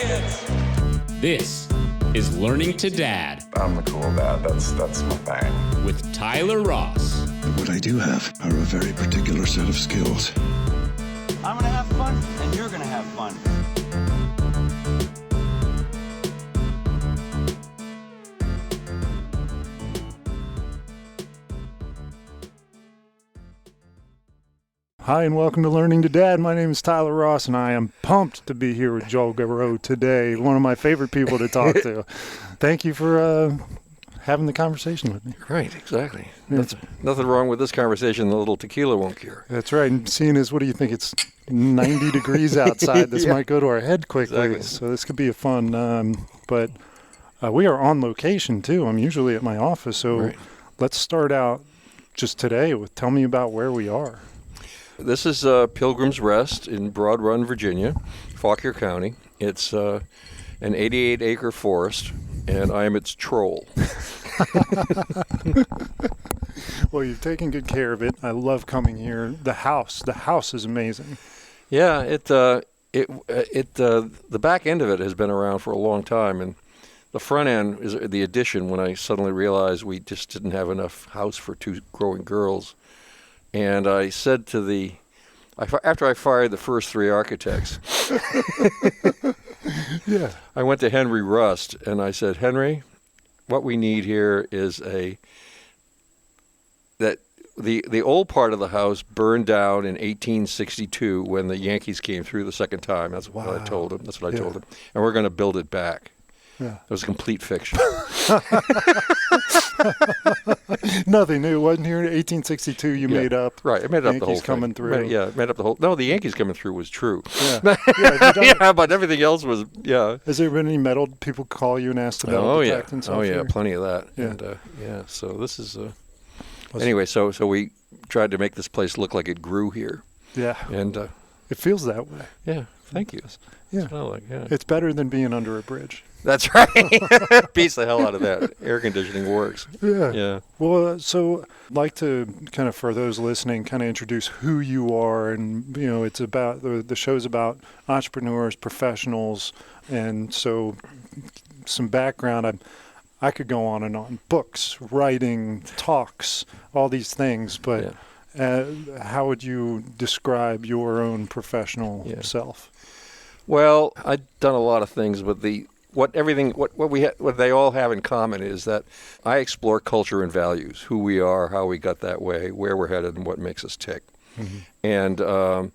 kids. This is Learning to Dad I'm the cool dad. That's my thing. with Tyler Ross. What I do have are a very particular set of skills. I'm gonna have fun, and you're gonna have fun. Hi, and welcome to Learning to Dad. My name is Tyler Ross, and I am pumped to be here with Joel Garreau today, one of my favorite people to talk to. Thank you for having the conversation with me. Right, exactly. That's nothing wrong with this conversation. The little tequila won't cure. That's right. And seeing as, what do you think, it's 90 degrees outside, this Yeah. might go to our head quickly. Exactly. So this could be a fun, but we are on location, too. I'm usually at my office, so Right. let's start out just today with tell me about where we are. This is Pilgrim's Rest in Broad Run, Virginia, Fauquier County. It's an 88-acre forest, and I am its troll. Well, you've taken good care of it. I love coming here. The house is amazing. Yeah, the back end of it has been around for a long time, and the front end is the addition. When I suddenly realized we just didn't have enough house for two growing girls, and I said to after I fired the first three architects, Yeah. I went to Henry Rust and I said, Henry, what we need here is the old part of the house burned down in 1862 when the Yankees came through the second time. That's what I told him. That's what I told him. And we're going to build it back. Yeah. It was a complete fiction. Nothing new. It wasn't here in 1862 you Yeah. made up. Right, I made up the whole Yankees thing. coming through. Made up the whole. No, the Yankees coming through was true. Yeah. Have you done- But everything else was Has there been any metal people call you and ask about Oh yeah, detect and stuff oh yeah, here? plenty of that. Yeah. And So this is anyway. So we tried to make this place look like it grew here, Yeah. and It feels that way. yeah, thank you. Yeah. That's what I like, yeah. It's better than being under a bridge. That's right. Beats the hell out of that. Air conditioning works. Yeah. Yeah. Well, so I'd like to kind of, for those listening, kind of introduce who you are. And, it's about, the show's about entrepreneurs, professionals. And so some background, I could go on and on. Books, writing, talks, all these things. But how would you describe your own professional self? Well, I've done a lot of things, but what they all have in common is that I explore culture and values, who we are, how we got that way, where we're headed, and what makes us tick. Mm-hmm. And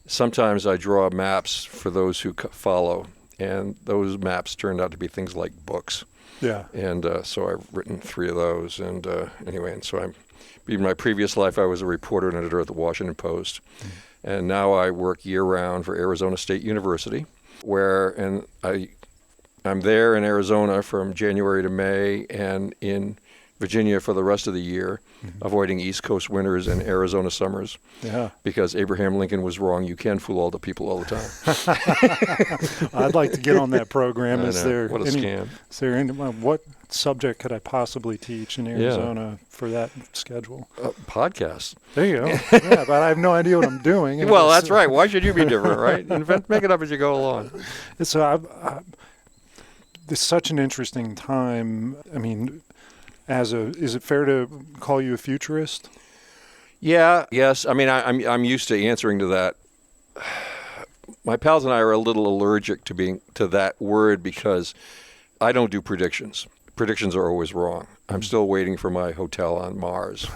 sometimes I draw maps for those who follow, and those maps turned out to be things like books. Yeah. And so I've written 3 of those. And anyway, and so in my previous life, I was a reporter and editor at the Washington Post. Mm-hmm. And now I work year-round for Arizona State University, I'm there in Arizona from January to May and in Virginia for the rest of the year, avoiding East Coast winters and Arizona summers. Yeah. Because Abraham Lincoln was wrong. You can fool all the people all the time. I'd like to get on that program. What a scam. Is there any, what subject could I possibly teach in Arizona for that schedule? Podcasts. There you go. Yeah, but I have no idea what I'm doing. Well, that's right. Why should you be different, right? Make it up as you go along. So it's such an interesting time. I mean, is it fair to call you a futurist? Yeah. Yes. I mean, I'm used to answering to that. My pals and I are a little allergic to that word because I don't do predictions. Predictions are always wrong. I'm still waiting for my hotel on Mars,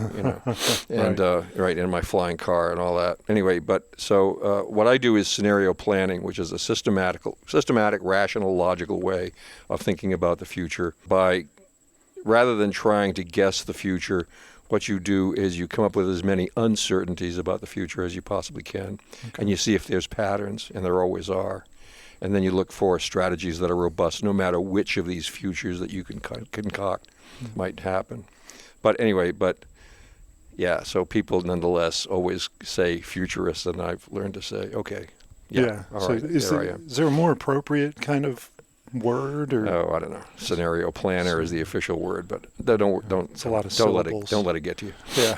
and right in my flying car and all that. Anyway, but so what I do is scenario planning, which is a systematic, rational, logical way of thinking about the future. Rather than trying to guess the future, what you do is you come up with as many uncertainties about the future as you possibly can, and you see if there's patterns, and there always are. And then you look for strategies that are robust, no matter which of these futures that you can concoct might happen. But anyway, so people nonetheless always say futurist, and I've learned to say, okay, all right, Is there a more appropriate kind of word or? Oh, I don't know. Scenario planner is the official word, but don't. It's a lot of don't syllables. don't let it get to you. Yeah.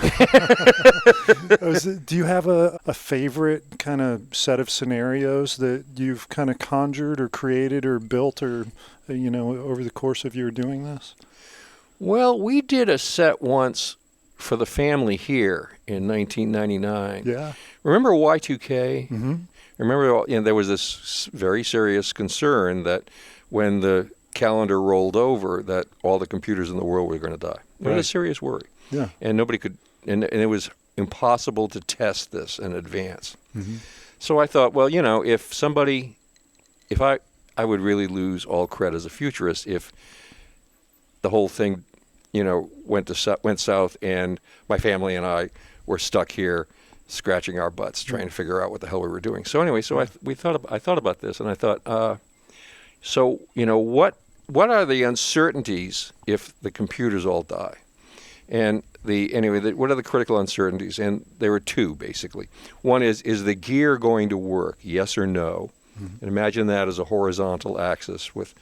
Do you have a favorite kind of set of scenarios that you've kind of conjured or created or built or, over the course of your doing this? Well, we did a set once for the family here in 1999. Yeah. Remember Y2K? Mm-hmm. Remember, there was this very serious concern that when the calendar rolled over, that all the computers in the world were going to die. It was a serious worry. Yeah. And nobody could, and it was impossible to test this in advance. Mm-hmm. So I thought, well, if I would really lose all cred as a futurist if the whole thing, went south and my family and I were stuck here scratching our butts trying to figure out what the hell we were doing. So anyway, I thought about this, and I thought, what are the uncertainties if the computers all die? And what are the critical uncertainties? And there were two, basically. One is the gear going to work, yes or no? Mm-hmm. And imagine that as a horizontal axis with,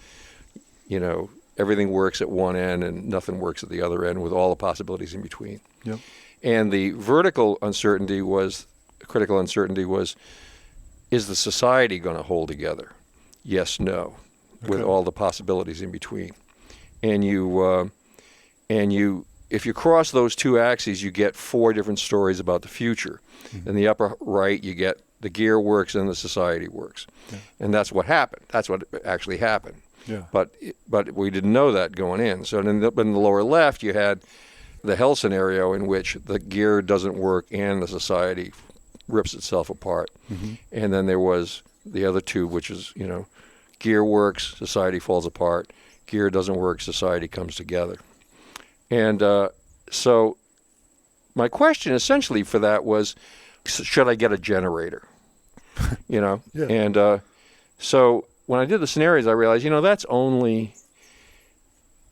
everything works at one end and nothing works at the other end with all the possibilities in between. Yep. And the vertical critical uncertainty was, is the society going to hold together? Yes, no, with all the possibilities in between. And if you cross those two axes, you get four different stories about the future. Mm-hmm. In the upper right, you get the gear works and the society works. Yeah. And that's what happened. That's what actually happened. Yeah. But we didn't know that going in. So in the lower left, you had the hell scenario in which the gear doesn't work and the society rips itself apart. Mm-hmm. And then there was the other two, which is, gear works, society falls apart. Gear doesn't work, society comes together. And so my question essentially for that was, should I get a generator? Yeah. And so when I did the scenarios, I realized, that's only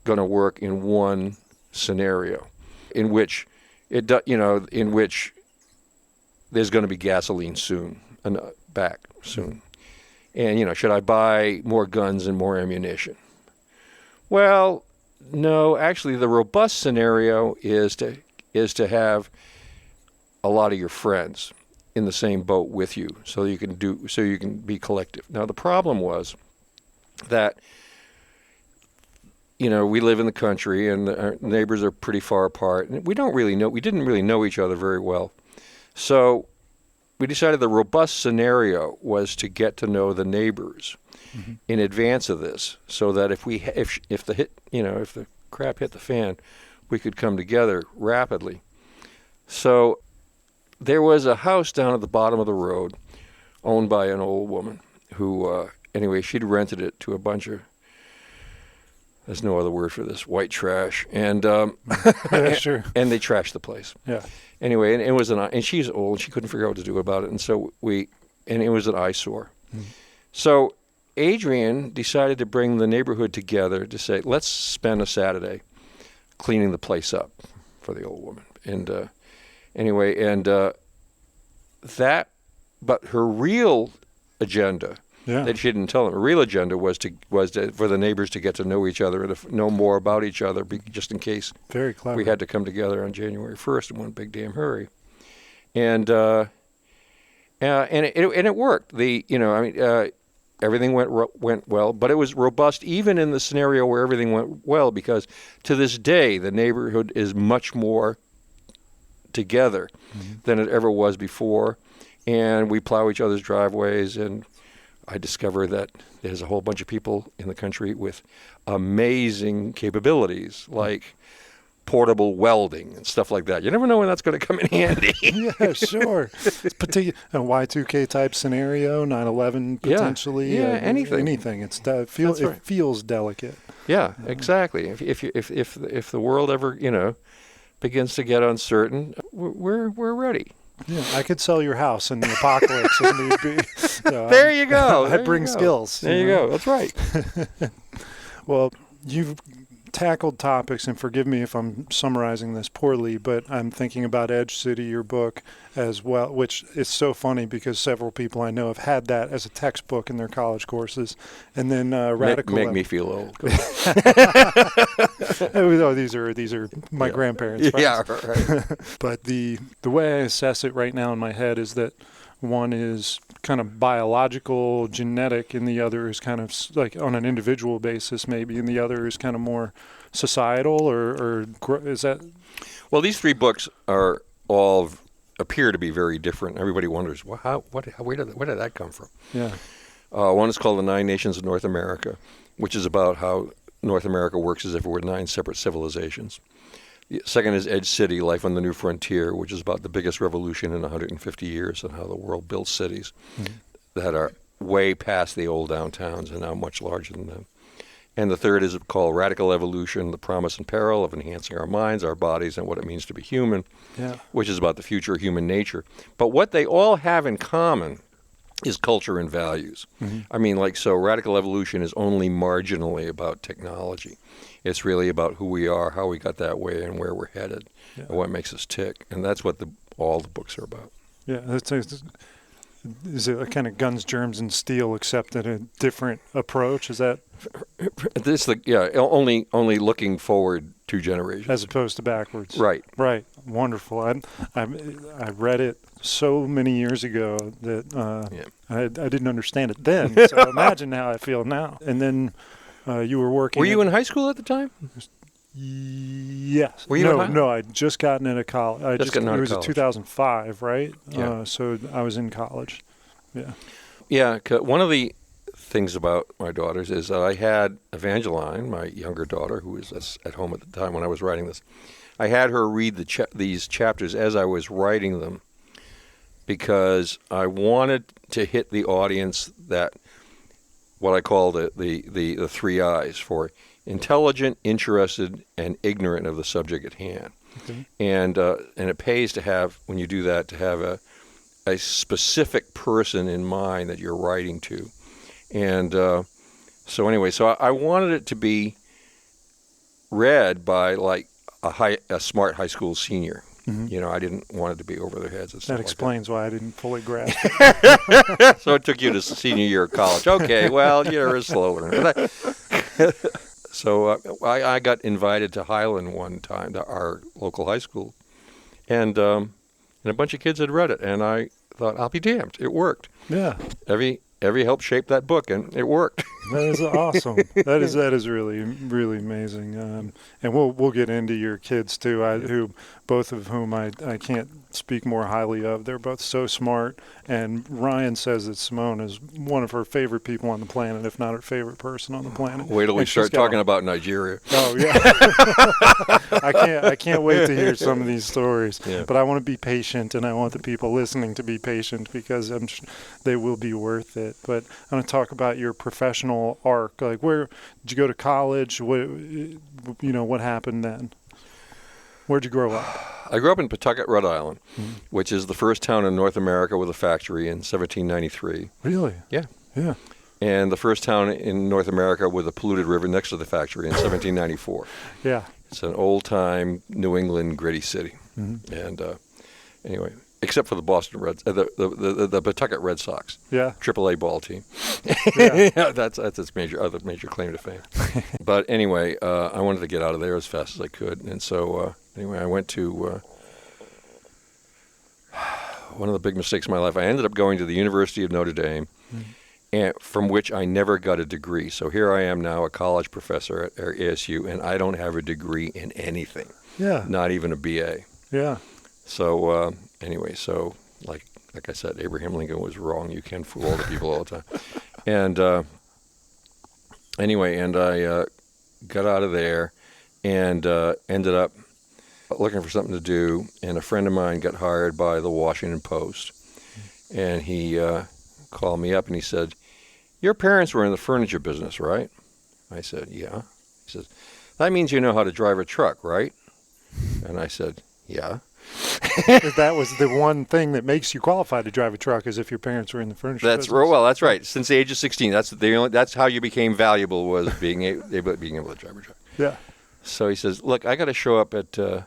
going to work in one scenario, in which in which there's going to be gasoline soon, back soon. And should I buy more guns and more ammunition? Well, no, actually, the robust scenario is to have a lot of your friends in the same boat with you, so you can be collective. Now, the problem was that we live in the country and our neighbors are pretty far apart, and we didn't really know each other very well. So we decided the robust scenario was to get to know the neighbors mm-hmm. in advance of this, so that if the crap hit the fan, we could come together rapidly. So there was a house down at the bottom of the road owned by an old woman who, she'd rented it to a bunch of, there's no other word for this, white trash. And yeah, sure. And they trashed the place. Yeah. Anyway, and she's old, and she couldn't figure out what to do about it. And so it was an eyesore. Mm. So Adrian decided to bring the neighborhood together to say, let's spend a Saturday cleaning the place up for the old woman. And but her real agenda that she didn't tell them, her real agenda was for the neighbors to get to know each other and to know more about each other, just in case Very clever. We had to come together on January 1st in one big damn hurry. And it worked. Everything went well, but it was robust even in the scenario where everything went well, because to this day the neighborhood is much more together mm-hmm. than it ever was before, and we plow each other's driveways, and I discover that there's a whole bunch of people in the country with amazing capabilities, like portable welding and stuff like that. You never know when that's going to come in handy. Yeah, sure. It's a Y2K type scenario, 9/11 potentially. Yeah, anything. It feels delicate. Yeah, exactly. If the world ever begins to get uncertain, we're ready. Yeah, I could sell your house in the apocalypse if need be. There you go. I bring skills. There you go. That's right. Well, you've tackled topics, and forgive me if I'm summarizing this poorly, but I'm thinking about Edge City, your book, as well, which is so funny because several people I know have had that as a textbook in their college courses. And then Radical... Make me feel old. Oh, these are my grandparents' friends. Yeah, right. But the way I assess it right now in my head is that one is kind of biological, genetic, and the other is kind of like on an individual basis maybe, and the other is kind of more societal, or is that? Well, these three books are all appear to be very different. Everybody wonders, well, where did that come from? Yeah. One is called The 9 Nations of North America, which is about how North America works as if it were 9 separate civilizations. The second is Edge City, Life on the New Frontier, which is about the biggest revolution in 150 years and how the world built cities that are way past the old downtowns and now much larger than them. And the third is called Radical Evolution, The Promise and Peril of Enhancing Our Minds, Our Bodies, and What It Means to Be Human, which is about the future of human nature. But what they all have in common is culture and values. I mean, so Radical Evolution is only marginally about technology. It's really about who we are, how we got that way, and where we're headed, and what makes us tick. And that's what all the books are about. Yeah, is it a kind of guns, germs, and steel, except in a different approach? Is that only looking forward 2 generations as opposed to backwards? Right. Wonderful. I read it so many years ago that I didn't understand it then. So imagine how I feel now. And then you were working. Were you in high school at the time? Yes. Were you No, I'd just gotten into college. It was in 2005, right? Yeah. So I was in college. Yeah. Yeah. One of the things about my daughters is I had Evangeline, my younger daughter, who was at home at the time when I was writing this. I had her read these chapters as I was writing them because I wanted to hit the audience that what I call the 3 I's for intelligent, interested, and ignorant of the subject at hand. Okay. And it pays to have, when you do that, to have a specific person in mind that you're writing to. And so I wanted it to be read by like a smart high school senior. I didn't want it to be over their heads. And stuff that explains why I didn't fully grasp it. So it took you to senior year of college. Okay, well, you're a slow learner. So I got invited to Highland one time, to our local high school, and a bunch of kids had read it, and I thought, I'll be damned, it worked. Yeah. Every helped shape that book, and it worked. That is awesome. That is really, really amazing. And we'll get into your kids too. Both of whom I can't speak more highly of. They're both so smart. And Ryan says that Simone is one of her favorite people on the planet, if not her favorite person on the planet. Wait till we start talking about Nigeria. Oh yeah. I can't wait to hear some of these stories. Yeah. But I want to be patient, and I want the people listening to be patient because they will be worth it. But I want to talk about your professional arc. Like, where did you go to college? What happened then? Where'd you grow up? I grew up in Pawtucket, Rhode Island, which is the first town in North America with a factory in 1793. Really? Yeah. Yeah. And the first town in North America with a polluted river next to the factory in 1794. Yeah. It's an old-time New England gritty city. Mm-hmm. And anyway, except for the Boston Reds, the Pawtucket Red Sox. Yeah. AAA ball team. Yeah. That's its major claim to fame. But anyway, I wanted to get out of there as fast as I could, and so I went to one of the big mistakes of my life. I ended up going to the University of Notre Dame, and from which I never got a degree. So here I am now, a college professor at ASU, and I don't have a degree in anything. Yeah. Not even a BA. Yeah. So so like I said, Abraham Lincoln was wrong. You can't fool all the people all the time. And I got out of there and ended up looking for something to do. And a friend of mine got hired by the Washington Post, and he called me up and he said, "Your parents were in the furniture business, right?" I said, "Yeah." He says, "That means you know how to drive a truck, right?" And I said, "Yeah." That was the one thing that makes you qualified to drive a truck, is if your parents were in the furniture business. That's right. Since the age of 16, that's how you became valuable, was being able to drive a truck. Yeah. So he says, look, I got to show up at the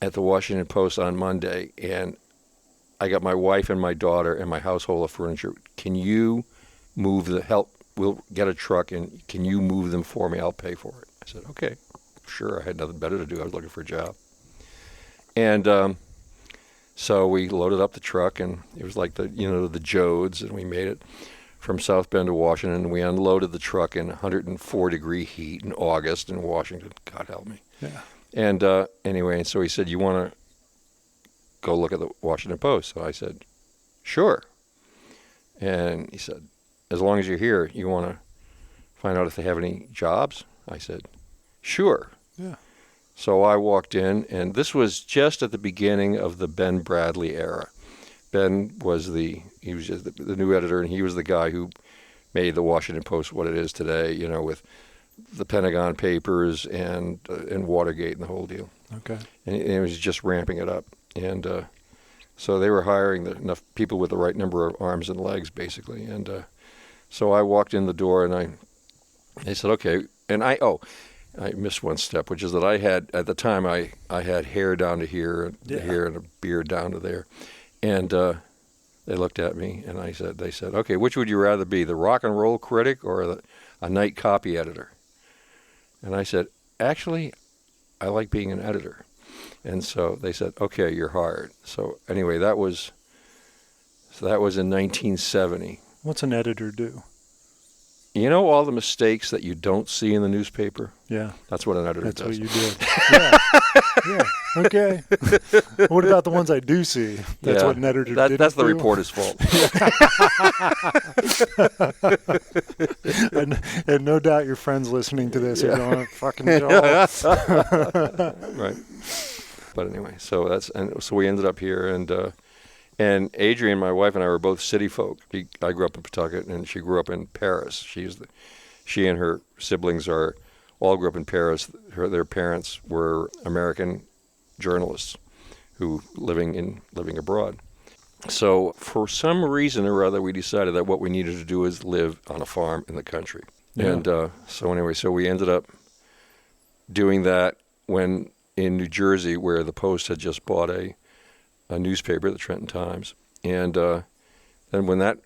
Washington Post on Monday, and I got my wife and my daughter and my household of furniture. Can you we'll get a truck, and can you move them for me? I'll pay for it. I said, okay, sure. I had nothing better to do. I was looking for a job. And so we loaded up the truck, and it was like the Jodes, and we made it from South Bend to Washington. And we unloaded the truck in 104-degree heat in August in Washington. God help me. Yeah. And anyway, and so he said, you want to go look at the Washington Post? So I said, sure. And he said, as long as you're here, you want to find out if they have any jobs? I said, sure. Yeah. So I walked in, and this was just at the beginning of the Ben Bradley era. Ben was he was just the new editor, and he was the guy who made the Washington Post what it is today, with the Pentagon Papers and Watergate and the whole deal. Okay. And it was just ramping it up. And so they were hiring enough people with the right number of arms and legs, basically. And so I walked in the door, and they said, okay. And I missed one step, which is that I had, at the time, I had hair down to here, and hair and a beard down to there. And they looked at me, and they said, okay, which would you rather be, the rock and roll critic or a night copy editor? And I said, actually, I like being an editor. And so they said, okay, you're hired. So anyway, that was in 1970. What's an editor do? You know all the mistakes that you don't see in the newspaper? Yeah. That's what an editor That's does. what you did. Yeah. Yeah. Okay. What about the ones I do see? That's what an editor did. That's the reporter's fault. and no doubt your friends listening to this are going, fucking Joel. Right. But anyway, so we ended up here, and Adrienne, my wife, and I were both city folk. I grew up in Pawtucket, and she grew up in Paris. She and her siblings all grew up in Paris. Their parents were American journalists who living abroad. So for some reason or other, we decided that what we needed to do is live on a farm in the country. Yeah. And so we ended up doing that when in New Jersey, where the Post had just bought a newspaper, the Trenton Times. And then when that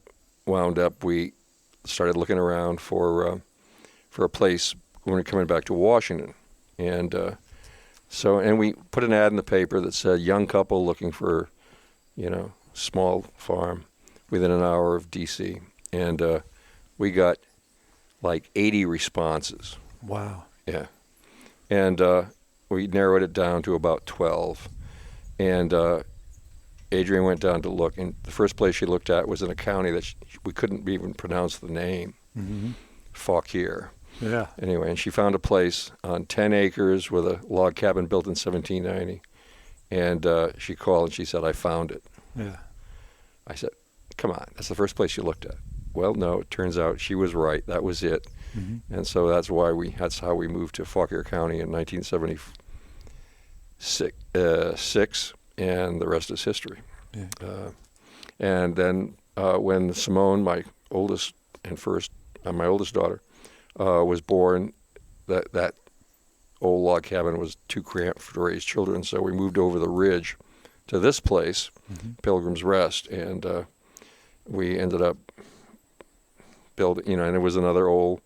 wound up, we started looking around for a place when we were coming back to Washington. And and we put an ad in the paper that said, young couple looking for, small farm within an hour of D.C. And we got like 80 responses. Wow. Yeah. And we narrowed it down to about 12. And Adrienne went down to look, and the first place she looked at was in a county that we couldn't even pronounce the name, Fauquier. Yeah. Anyway, and she found a place on 10 acres with a log cabin built in 1790. And she called and she said, I found it. Yeah. I said, come on, that's the first place you looked at. Well, no, it turns out she was right. That was it. And so that's how we moved to Fauquier County in 1976, and the rest is history. Yeah. And then when Simone, my oldest daughter, was born, that old log cabin was too cramped to raise children, so we moved over the ridge to this place, Pilgrim's Rest, and we ended up building, and it was another old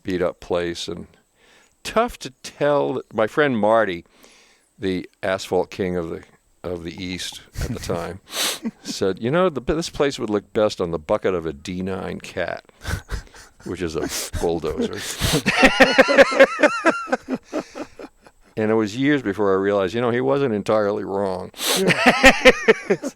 beat-up place, and tough to tell. My friend Marty, the asphalt king of the East at the time, said, this place would look best on the bucket of a D9 cat, which is a bulldozer. And it was years before I realized, he wasn't entirely wrong. It's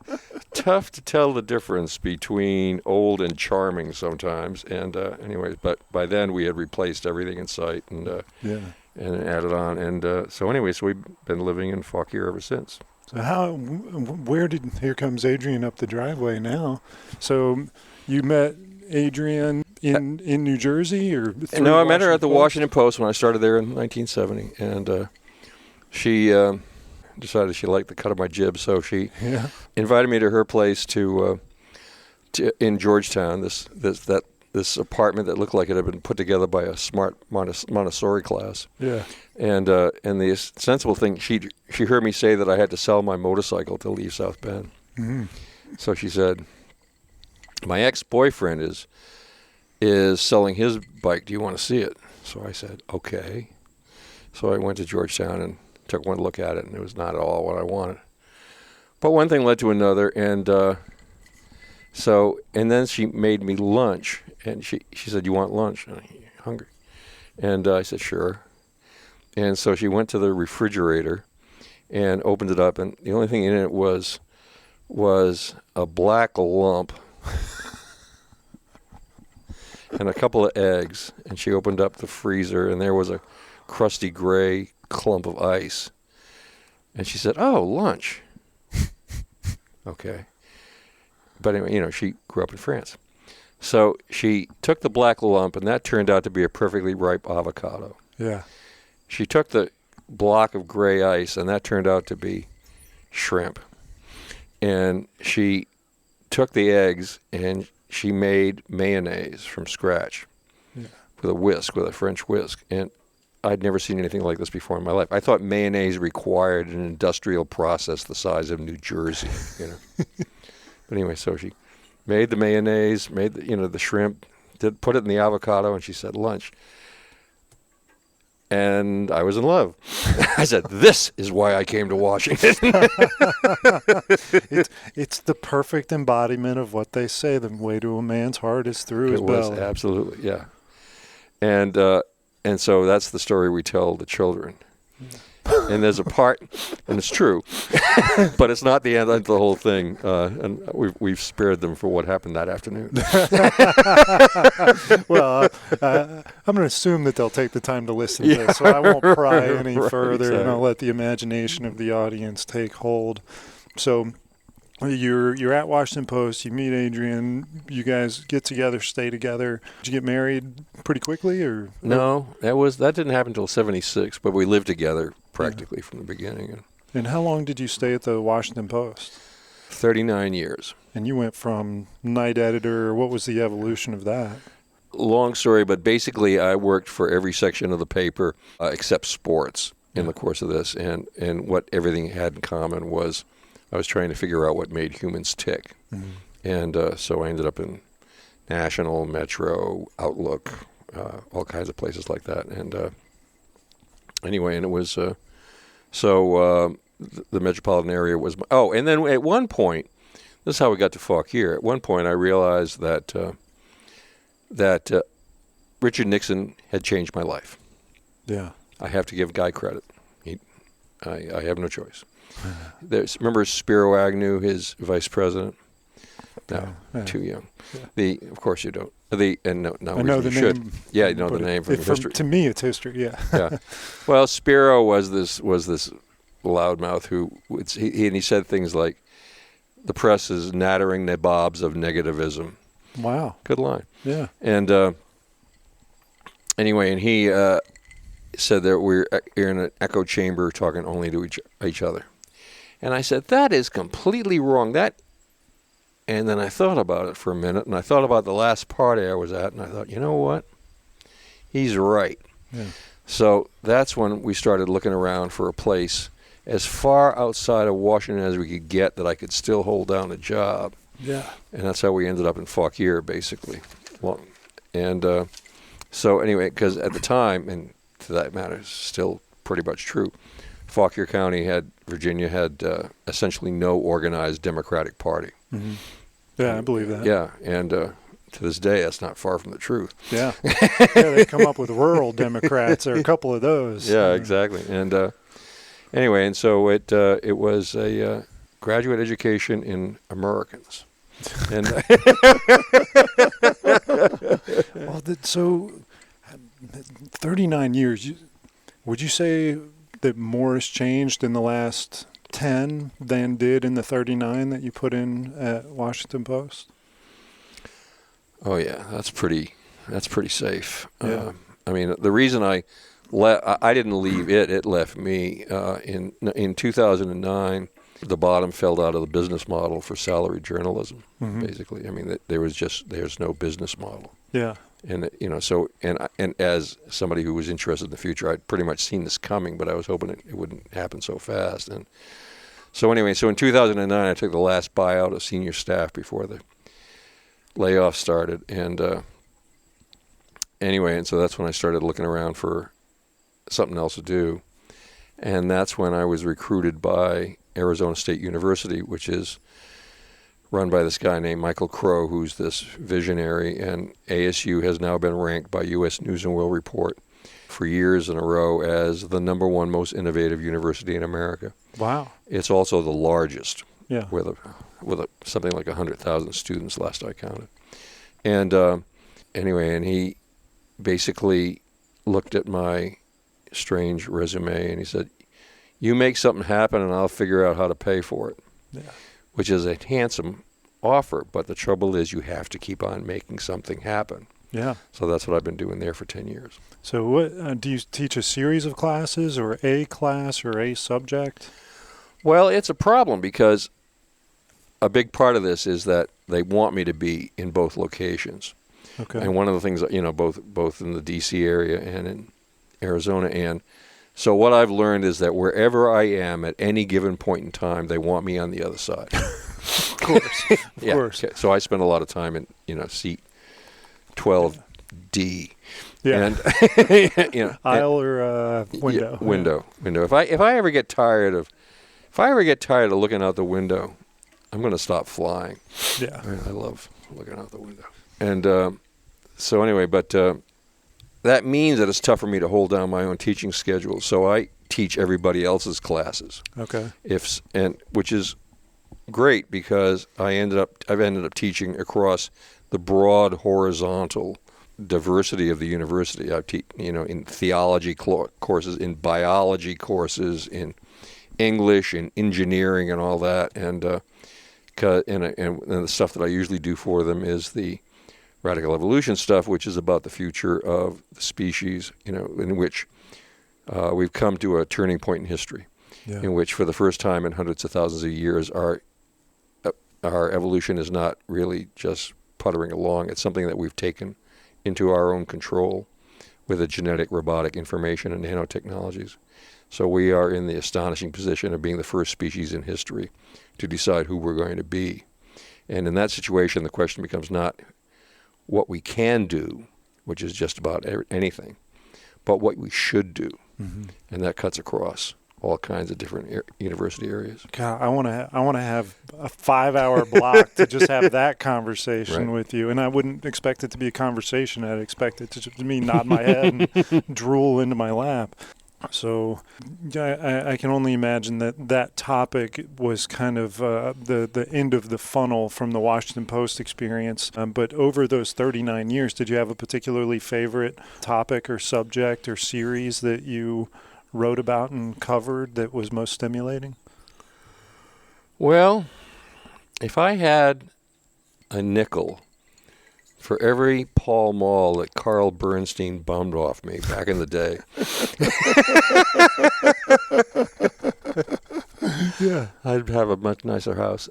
tough to tell the difference between old and charming sometimes. And anyways, but by then we had replaced everything in sight and added on. And so we've been living in Fauquier ever since. So here comes Adrienne up the driveway now. So you met Adrienne in New Jersey or? No, I met her at the Washington Post when I started there in 1970. And she decided she liked the cut of my jib, so she invited me to her place to in Georgetown, that this apartment that looked like it had been put together by a smart Montessori class. Yeah. And the sensible thing, she heard me say that I had to sell my motorcycle to leave South Bend. Mm-hmm. So she said, my ex-boyfriend is selling his bike. Do you want to see it? So I said, okay. So I went to Georgetown and took one look at it, and it was not at all what I wanted. But one thing led to another, and then she made me lunch, and she said, you want lunch? And I'm hungry. And I said, sure. And so she went to the refrigerator and opened it up, and the only thing in it was a black lump and a couple of eggs. And she opened up the freezer, and there was a crusty gray clump of ice. And she said, oh, lunch. Okay. But anyway, she grew up in France. So she took the black lump, and that turned out to be a perfectly ripe avocado. Yeah. She took the block of gray ice, and that turned out to be shrimp. And she took the eggs, and she made mayonnaise from scratch with a French whisk. And I'd never seen anything like this before in my life. I thought mayonnaise required an industrial process the size of New Jersey, But anyway, so she made the mayonnaise, made the shrimp, put it in the avocado, and she said, lunch. And I was in love. I said, this is why I came to Washington. It's the perfect embodiment of what they say. The way to a man's heart is through his belly. It was, absolutely, yeah. And so that's the story we tell the children. And there's a part, and it's true, but it's not the end of the whole thing. And we've spared them for what happened that afternoon. Well, I'm going to assume that they'll take the time to listen to this, so I won't pry any further, exactly. And I'll let the imagination of the audience take hold. So you're at Washington Post, you meet Adrian, you guys get together, stay together. Did you get married pretty quickly, or? No, that didn't happen until 1976, but we lived together practically from the beginning. And how long did you stay at the Washington Post? 39 years. And you went from night editor. What was the evolution of that? Long story, but basically I worked for every section of the paper except sports in the course of this. And what everything had in common was I was trying to figure out what made humans tick. Mm-hmm. And so I ended up in National, Metro, Outlook, all kinds of places like that. And anyway, and it was the metropolitan area was. And then at one point, this is how we got to Fauquier. At one point, I realized that Richard Nixon had changed my life. Yeah, I have to give Guy credit. I have no choice. Remember Spiro Agnew, his vice president? No, too young. Yeah. Of course you don't. I know the name. Yeah, you know the name from history. To me, it's history. Yeah. Yeah. Well, Spiro was this loudmouth who he said things like, "The press is nattering nabobs of negativism." Wow. Good line. Yeah. And anyway, and he said that we're in an echo chamber talking only to each other. And I said, that is completely wrong. And then I thought about it for a minute, and I thought about the last party I was at, and I thought, you know what? He's right. Yeah. So that's when we started looking around for a place as far outside of Washington as we could get that I could still hold down a job. Yeah. And that's how we ended up in Fauquier, basically. And so anyway, because at the time, and to that matter, it's still pretty much true, Fauquier County Virginia had essentially no organized Democratic Party. Mm-hmm. Yeah, I believe that. Yeah, and to this day, that's not far from the truth. Yeah. They come up with rural Democrats. There are a couple of those. Yeah, exactly. And anyway, and so it was a graduate education in Americans. And so 39 years, would you say that more has changed in the last 10 than did in the 39 that you put in at Washington Post? Oh yeah, that's pretty safe. Yeah. I mean, the reason I didn't leave it left me. In 2009, the bottom fell out of the business model for salaried journalism, basically. I mean, there's no business model. Yeah. And, so as somebody who was interested in the future, I'd pretty much seen this coming, but I was hoping it wouldn't happen so fast. And so anyway, in 2009, I took the last buyout of senior staff before the layoff started. And anyway, and so that's when I started looking around for something else to do. And that's when I was recruited by Arizona State University, which is run by this guy named Michael Crow, who's this visionary. And ASU has now been ranked by U.S. News and World Report for years in a row as the #1 most innovative university in America. Wow. It's also the largest, Yeah. with something like 100,000 students last I counted. And anyway, and he basically looked at my strange resume and he said, "You make something happen and I'll figure out how to pay for it." Yeah. Which is a handsome offer, but the trouble is you have to keep on making something happen. Yeah. So that's what I've been doing there for 10 years. So what do you teach, a series of classes or a class or a subject? Well, it's a problem because a big part of this is that they want me to be in both locations. Okay. And one of the things, both in the D.C. area and in Arizona. And so what I've learned is that wherever I am at any given point in time, they want me on the other side. Of course. Of course. Okay. So I spend a lot of time in, seat 12D. Yeah. And, Aisle or window? Yeah, window. If I ever get tired of looking out the window, I'm going to stop flying. Yeah. I love looking out the window. And so anyway, but that means that it's tough for me to hold down my own teaching schedule. So I teach everybody else's classes. Okay. Which is great because I've ended up teaching across the broad horizontal diversity of the university. I teach, in theology courses, in biology courses, in English, in engineering, and all that. And the stuff that I usually do for them is the radical evolution stuff, which is about the future of the species, in which we've come to a turning point in history, in which for the first time in hundreds of thousands of years, our evolution is not really just puttering along. It's something that we've taken into our own control with the genetic, robotic, information, and nanotechnologies. So we are in the astonishing position of being the first species in history to decide who we're going to be. And in that situation, the question becomes not what we can do, which is just about anything, but what we should do. Mm-hmm. And that cuts across all kinds of different university areas. God, I want to have a 5-hour block to just have that conversation with you. And I wouldn't expect it to be a conversation. I'd expect it to just me nod my head and drool into my lap. So I can only imagine that topic was kind of the end of the funnel from the Washington Post experience. But over those 39 years, did you have a particularly favorite topic or subject or series that you wrote about and covered that was most stimulating? Well, if I had a nickel for every Pall Mall that Carl Bernstein bummed off me back in the day. Yeah, I'd have a much nicer house.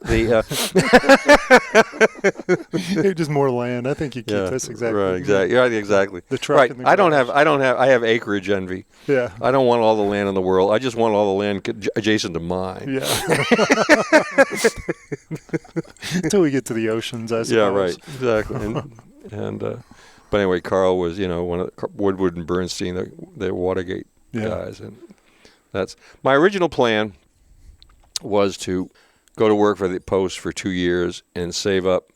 Just more land. I think you keep this exactly. Right, exactly. Yeah, exactly. The truck. Right. And the I have acreage envy. Yeah. I don't want all the land in the world. I just want all the land adjacent to mine. Yeah. Until we get to the oceans, I suppose. Yeah, right. Exactly. But anyway, Carl was, one of Woodward and Bernstein, the Watergate guys, and that's my original plan was to go to work for the Post for 2 years and save up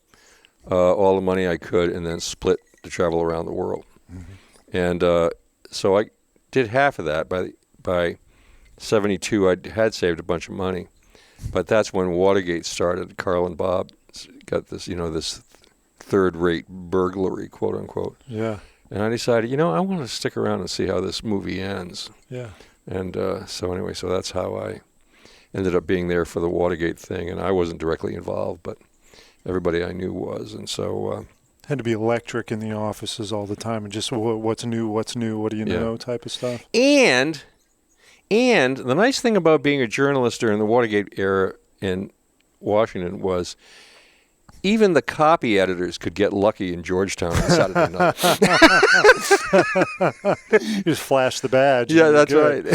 all the money I could, and then split to travel around the world. Mm-hmm. And so I did half of that. By 72, I had saved a bunch of money, but that's when Watergate started. Carl and Bob got this, this third-rate burglary, quote unquote. Yeah. And I decided, I want to stick around and see how this movie ends. Yeah. And so that's how I ended up being there for the Watergate thing. And I wasn't directly involved, but everybody I knew was. And so had to be electric in the offices all the time, and just what's new, what do you know type of stuff. And the nice thing about being a journalist during the Watergate era in Washington was even the copy editors could get lucky in Georgetown on Saturday night. You just flash the badge. Yeah, and that's you're right.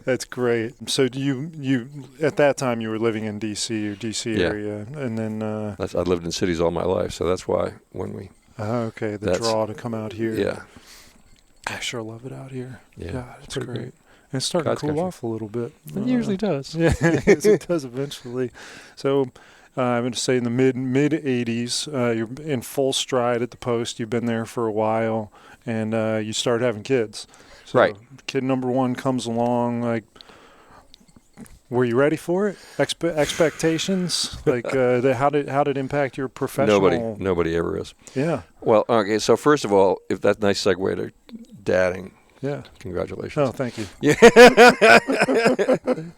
That's great. So you at that time you were living in D.C. or D.C. Yeah. area, and then I lived in cities all my life, so that's why when we okay, the draw to come out here. yeah. I sure love it out here. Yeah, God, it's pretty great. great. And it's starting God's to cool country. off a little bit. It usually does. Yeah, it does eventually. So I'm going to say in the mid 80s, you're in full stride at the Post. You've been there for a while, and you start having kids. So Right. Kid number one comes along. Like, were you ready for it? Expectations? Like, how did it impact your professional? Nobody ever is. Yeah. Well, okay. So first of all, if that's a nice segue to dadding, Yeah. congratulations. Oh, thank you.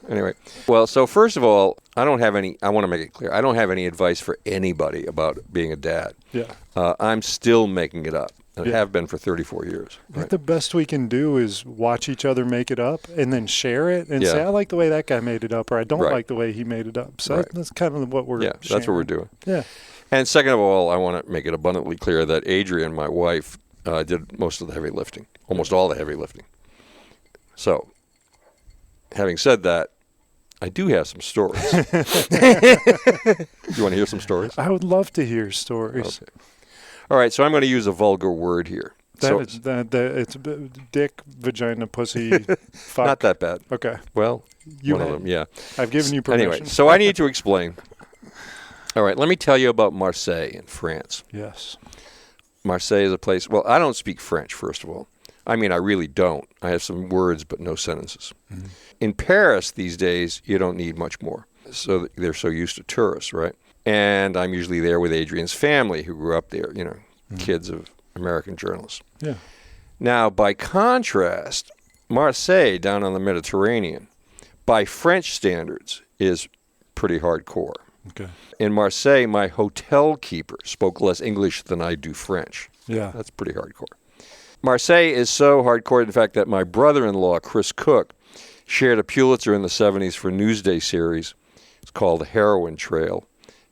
Anyway, well, so first of all, I want to make it clear, I don't have any advice for anybody about being a dad. Yeah. I'm still making it up, and Yeah. have been for 34 years. I think the best we can do is watch each other make it up and then share it and Yeah. say, I like the way that guy made it up, or I don't Right. like the way he made it up. So Right. that's kind of what we're Yeah, that's what we're doing. Yeah. And second of all, I want to make it abundantly clear that Adrienne, my wife, did most of the heavy lifting, almost all the heavy lifting. So, having said that, I do have some stories. You want to hear some stories? I would love to hear stories. Okay. All right, so I'm going to use a vulgar word here. It's dick, vagina, pussy, fuck. Not that bad. Okay. Well, You one of have- them, yeah. I've given you permission. Anyway, so I need to explain. All right, let me tell you about Marseille in France. Yes. Marseille is a place, well, I don't speak French, first of all. I mean, I really don't. I have some words, but no sentences. Mm-hmm. In Paris these days, you don't need much more. So they're so used to tourists, right? And I'm usually there with Adrienne's family, who grew up there, kids of American journalists. Yeah. Now, by contrast, Marseille, down on the Mediterranean, by French standards, is pretty hardcore. Okay. In Marseille, my hotel keeper spoke less English than I do French. Yeah. That's pretty hardcore. Marseille is so hardcore, in fact, that my brother-in-law, Chris Cook, shared a Pulitzer in the 70s for a Newsday series. It's called The Heroin Trail.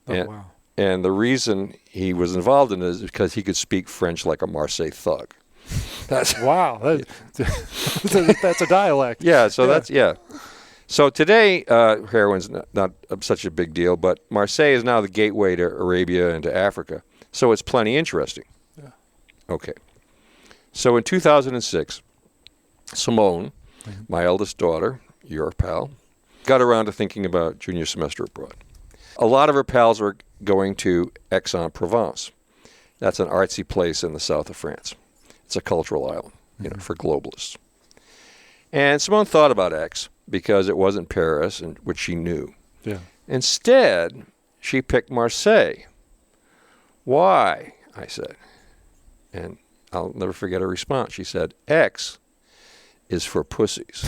Wow. And the reason he was involved in it is because he could speak French like a Marseille thug. That's Wow. That's a dialect. Yeah, so that's, So today, heroin's not such a big deal, but Marseille is now the gateway to Arabia and to Africa. So it's plenty interesting. Yeah. Okay. So in 2006, Simone, my eldest daughter, your pal, got around to thinking about junior semester abroad. A lot of her pals were going to Aix-en-Provence. That's an artsy place in the south of France. It's a cultural island, for globalists. And Simone thought about Aix because it wasn't Paris, which she knew. Yeah. Instead, she picked Marseille. Why? I said. And I'll never forget her response. She said, X is for pussies.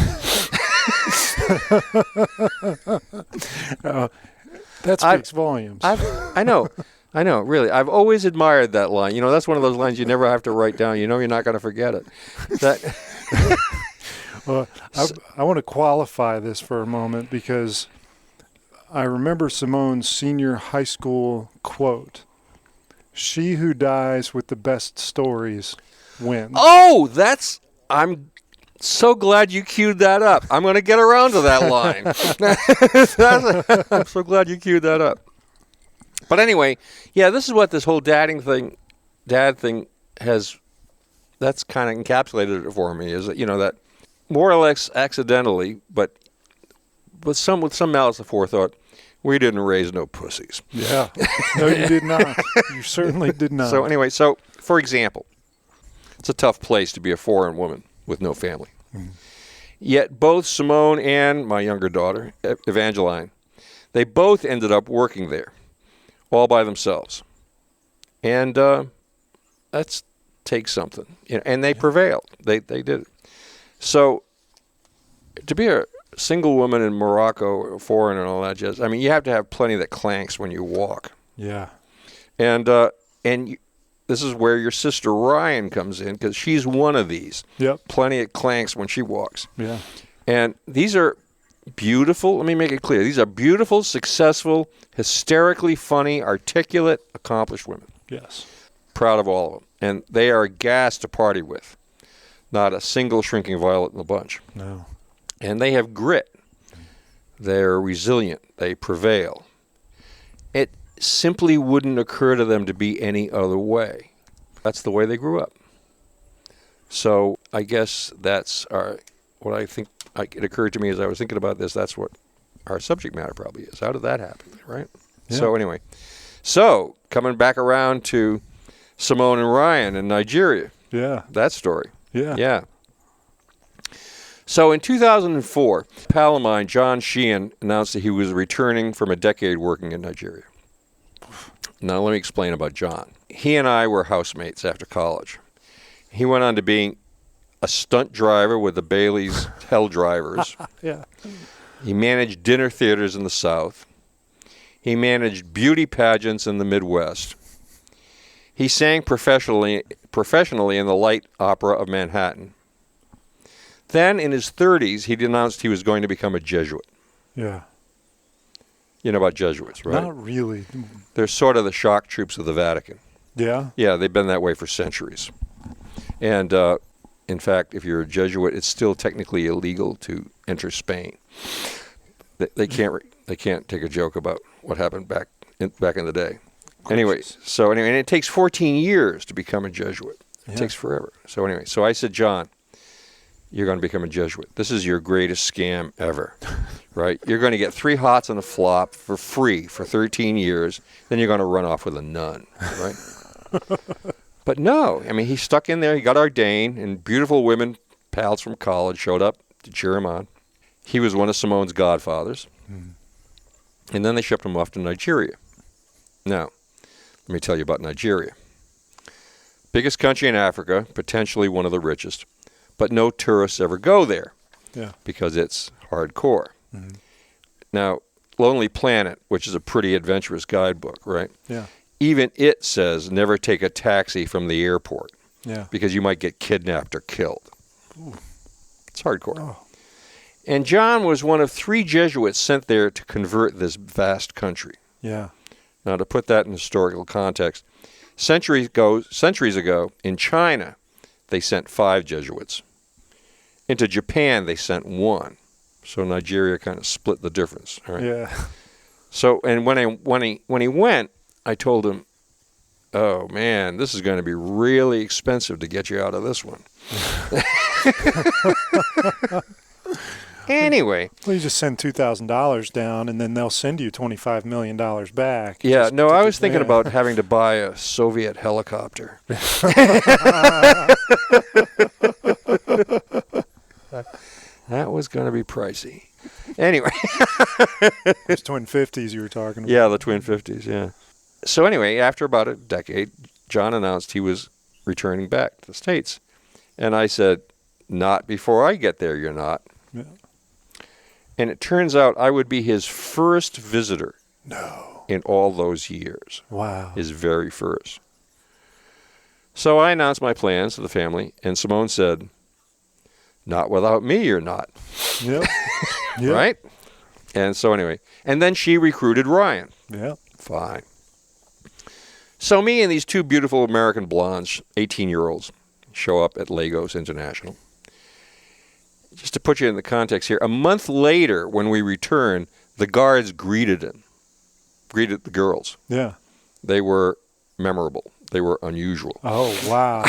That speaks volumes. I know, really. I've always admired that line. That's one of those lines you never have to write down. You're not going to forget it. Well, I want to qualify this for a moment because I remember Simone's senior high school quote, "She who dies with the best stories wins." Oh, I'm so glad you queued that up. I'm going to get around to that line. I'm so glad you queued that up. But anyway, this is what this whole dad thing has, that's kind of encapsulated it for me, is that, that more or less accidentally, but with some malice aforethought, we didn't raise no pussies. Yeah. No, you did not. You certainly did not. So anyway, for example, it's a tough place to be a foreign woman with no family. Mm. Yet both Simone and my younger daughter, Evangeline, they both ended up working there, all by themselves. And that's takes something. And they prevailed. They did it. So to be a single woman in Morocco, foreign and all that jazz, I mean, you have to have plenty that clanks when you walk. Yeah. And this is where your sister Ryan comes in, because she's one of these. Yep. Plenty of clanks when she walks. Yeah. And these are beautiful. Let me make it clear. These are beautiful, successful, hysterically funny, articulate, accomplished women. Yes. Proud of all of them. And they are a gas to party with. Not a single shrinking violet in the bunch. No. And they have grit. They're resilient. They prevail. It simply wouldn't occur to them to be any other way. That's the way they grew up. So I guess that's what I think. It occurred to me as I was thinking about this, that's what our subject matter probably is. How did that happen, right? Yeah. So anyway, coming back around to Simone and Ryan in Nigeria. Yeah. That story. Yeah. Yeah. So in 2004, a pal of mine, John Sheehan, announced that he was returning from a decade working in Nigeria. Now let me explain about John. He and I were housemates after college. He went on to being a stunt driver with the Bailey's Hell Drivers. Yeah. He managed dinner theaters in the South. He managed beauty pageants in the Midwest. He sang professionally in the Light Opera of Manhattan. Then, in his 30s, he announced he was going to become a Jesuit. Yeah. You know about Jesuits, right? Not really. They're sort of the shock troops of the Vatican. Yeah? Yeah, they've been that way for centuries. And in fact, if you're a Jesuit, it's still technically illegal to enter Spain. They can't take a joke about what happened back in the day. Anyway, and it takes 14 years to become a Jesuit. It takes forever. So I said, John, you're going to become a Jesuit. This is your greatest scam ever, right? You're going to get 3 hots and a flop for free for 13 years. Then you're going to run off with a nun, right? But no, I mean, he stuck in there. He got ordained, and beautiful women, pals from college, showed up to cheer him on. He was one of Simone's godfathers. Mm. And then they shipped him off to Nigeria. Now, let me tell you about Nigeria. Biggest country in Africa, potentially one of the richest, but no tourists ever go there because it's hardcore. Mm-hmm. Now, Lonely Planet, which is a pretty adventurous guidebook, right? Yeah. Even it says never take a taxi from the airport because you might get kidnapped or killed. Ooh. It's hardcore. Oh. And John was one of 3 Jesuits sent there to convert this vast country. Yeah. Now, to put that in historical context, centuries ago, in China, they sent 5 Jesuits. Into Japan, they sent 1. So Nigeria kind of split the difference. Right? Yeah. So, and when he went, I told him, "Oh man, this is going to be really expensive to get you out of this one." Anyway. Well, you just send $2,000 down, and then they'll send you $25 million back. Yeah, no, I was thinking about having to buy a Soviet helicopter. That was going to be pricey. Anyway. Those Twin 50s you were talking about. Yeah, the Twin 50s, yeah. So anyway, after about a decade, John announced he was returning back to the States. And I said, not before I get there, you're not. Yeah. And it turns out I would be his first visitor in all those years. Wow. His very first. So I announced my plans to the family, and Simone said, not without me, you're not. Yep. Yep. Right? And so anyway, and then she recruited Ryan. Yeah. Fine. So me and these 2 beautiful American blondes, 18-year-olds, show up at Lagos International. Just to put you in the context here, a month later when we returned, the guards greeted the girls. Yeah. They were memorable. They were unusual. Oh, wow.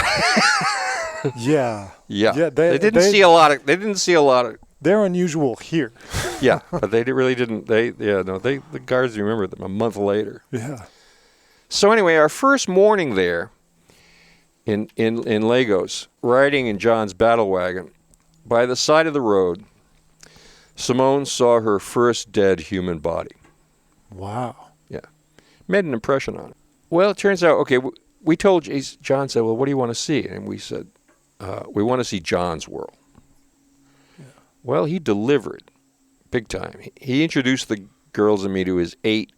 Yeah. Yeah. They didn't see a lot of. They're unusual here. Yeah, but they really didn't. The guards remembered them a month later. Yeah. So anyway, our first morning there in Lagos, riding in John's battle wagon, by the side of the road, Simone saw her first dead human body. Wow. Yeah. Made an impression on her. Well, it turns out, okay, we told John said, well, what do you want to see? And we said, we want to see John's world. Yeah. Well, he delivered big time. He introduced the girls and me to his 8,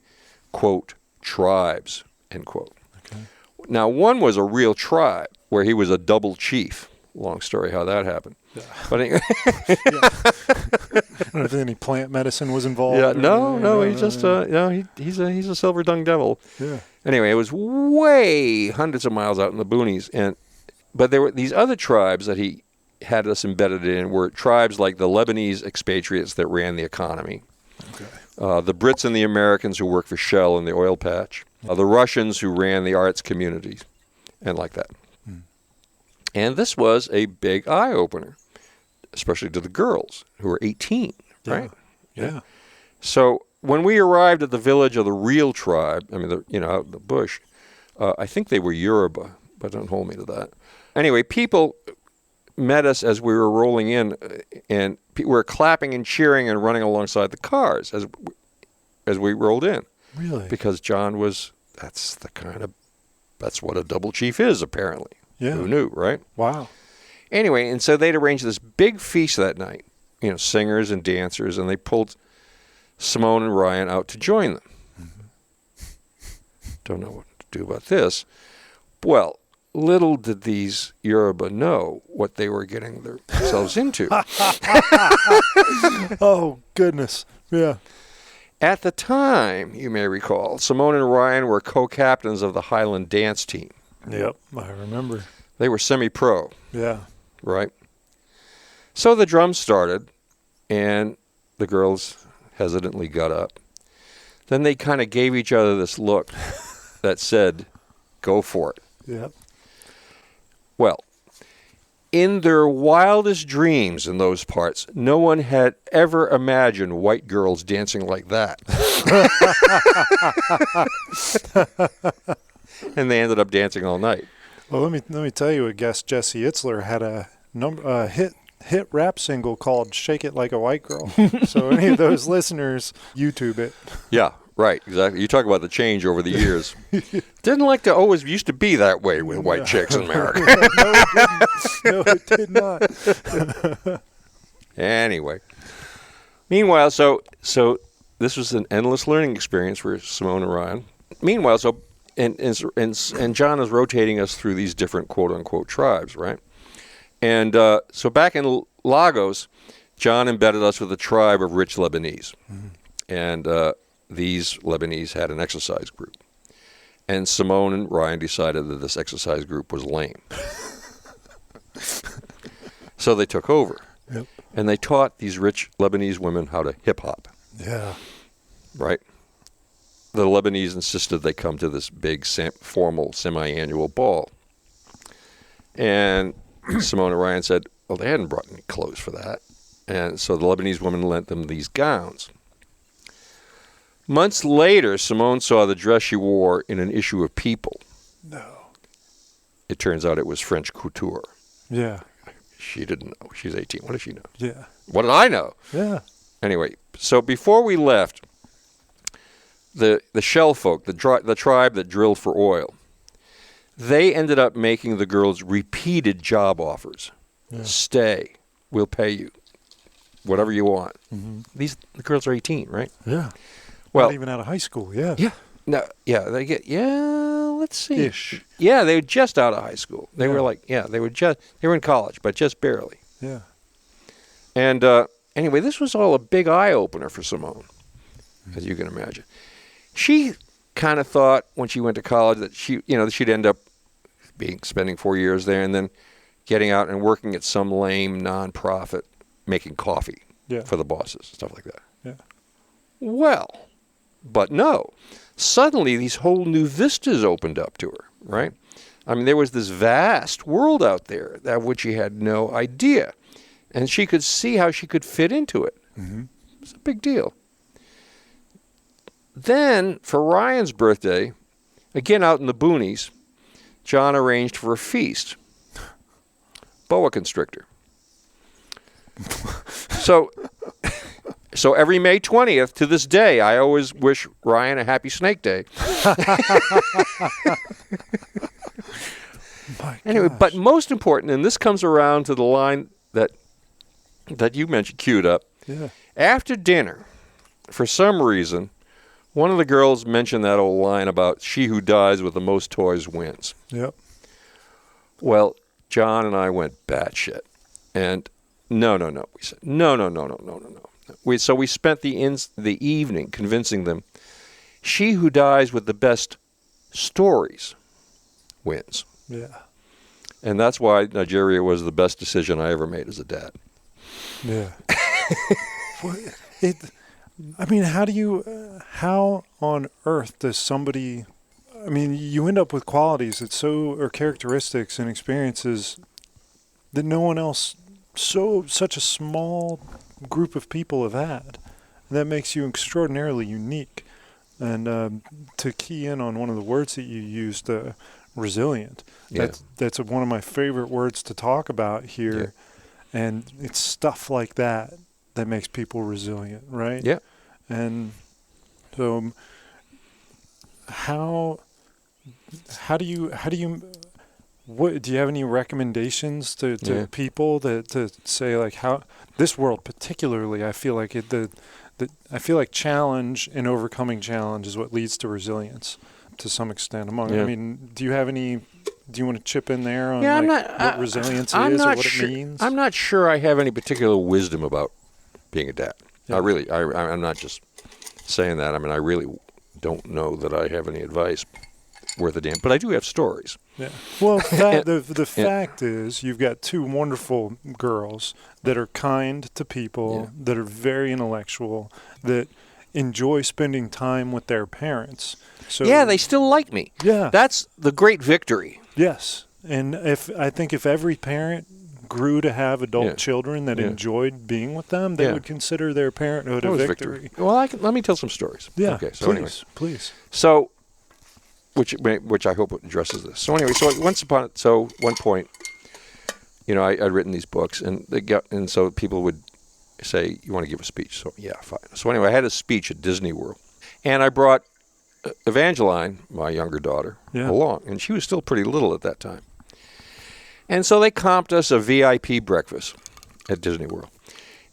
quote, tribes, end quote. Okay. Now, one was a real tribe where he was a double chief. Long story how that happened. But anyway, I don't know if any plant medicine was involved. yeah, or no, anything. he's just he's a silver tongued devil. Yeah. Anyway, it was way hundreds of miles out in the boonies, but there were these other tribes that he had us embedded in were tribes like the Lebanese expatriates that ran the economy, the Brits and the Americans who worked for Shell in the oil patch, the Russians who ran the arts communities, and like that. And this was a big eye opener, especially to the girls who were 18, right? Yeah. So when we arrived at the village of the real tribe, I mean, out in the bush, I think they were Yoruba, but don't hold me to that. Anyway, people met us as we were rolling in, and we were clapping and cheering and running alongside the cars as we rolled in. Really? Because John that's what a double chief is, apparently. Yeah. Who knew, right? Wow. Anyway, and so they'd arranged this big feast that night, singers and dancers, and they pulled Simone and Ryan out to join them. Don't know what to do about this. Well, little did these Yoruba know what they were getting themselves into. Oh, goodness. Yeah. At the time, you may recall, Simone and Ryan were co-captains of the Highland dance team. Yep, I remember. They were semi-pro, Yeah. right? So the drums started, and the girls hesitantly got up. Then they kind of gave each other this look that said, go for it. Yep. Well, in their wildest dreams in those parts, no one had ever imagined white girls dancing like that. And they ended up dancing all night. Well, let me tell you, a guest Jesse Itzler had a hit rap single called "Shake It Like a White Girl." So any of those listeners, YouTube it. Yeah, right, exactly. You talk about the change over the years. Didn't like to always used to be that way with white chicks in America. No, it did not. Anyway. Meanwhile, so this was an endless learning experience for Simone and Ryan. Meanwhile, and John is rotating us through these different quote-unquote tribes, right? And so back in Lagos, John embedded us with a tribe of rich Lebanese. Mm-hmm. And these Lebanese had an exercise group. And Simone and Ryan decided that this exercise group was lame. So they took over. Yep. And they taught these rich Lebanese women how to hip-hop. Yeah. Right? The Lebanese insisted they come to this big formal semi-annual ball. And Simone and Ryan said, well, they hadn't brought any clothes for that. And so the Lebanese woman lent them these gowns. Months later, Simone saw the dress she wore in an issue of People. No. It turns out it was French couture. Yeah. She didn't know. She's 18. What did she know? Yeah. What did I know? Yeah. Anyway, so before we left, the Shell folk, the tribe that drilled for oil, they ended up making the girls repeated job offers. Yeah. Stay. We'll pay you. Whatever you want. Mm-hmm. The girls are 18, right? Yeah. Well, not even out of high school, yeah. Yeah. No, yeah, let's see. Ish. Yeah, they were just out of high school. They were they were in college, but just barely. Yeah. And anyway, this was all a big eye-opener for Simone, as you can imagine. She kind of thought when she went to college that she'd end up spending 4 years there and then getting out and working at some lame nonprofit making coffee for the bosses, stuff like that. Yeah. Well, but no. Suddenly, these whole new vistas opened up to her, right? I mean, there was this vast world out there of which she had no idea. And she could see how she could fit into it. Mm-hmm. It was a big deal. Then, for Ryan's birthday, again out in the boonies, John arranged for a feast. Boa constrictor. So every May 20th, to this day, I always wish Ryan a happy Snake Day. Anyway, but most important, and this comes around to the line that you mentioned, queued up. Yeah. After dinner, for some reason, one of the girls mentioned that old line about she who dies with the most toys wins. Yep. Well, John and I went batshit. And No. We said, no. So we spent the evening convincing them, she who dies with the best stories wins. Yeah. And that's why Nigeria was the best decision I ever made as a dad. Yeah. How on earth does somebody, you end up with qualities or characteristics and experiences that no one else, such a small group of people have had. That makes you extraordinarily unique. And to key in on one of the words that you used, resilient. That's one of my favorite words to talk about here. Yeah. And it's stuff like that makes people resilient, right? Yeah. And so how do you what do you have any recommendations to people to say, like, how this world particularly, I feel like I feel like challenge and overcoming challenge is what leads to resilience to some extent do you have any, do you want to chip in there on what resilience is or what it means? I'm not sure I have any particular wisdom about being a dad. Yeah. I'm not just saying that. I really don't know that I have any advice worth a damn, but I do have stories. Yeah. Well, the fact is, you've got two wonderful girls that are kind to people, that are very intellectual, that enjoy spending time with their parents. So they still like me. Yeah. That's the great victory. Yes. And I think if every parent grew to have adult children that enjoyed being with them, they would consider their parenthood a victory. Well, let me tell some stories. Yeah. Okay. So please. So, which I hope addresses this. So anyway, one point, I'd written these books, and so people would say, "You want to give a speech?" So yeah, fine. So anyway, I had a speech at Disney World, and I brought Evangeline, my younger daughter, along, and she was still pretty little at that time. And so they comped us a VIP breakfast at Disney World,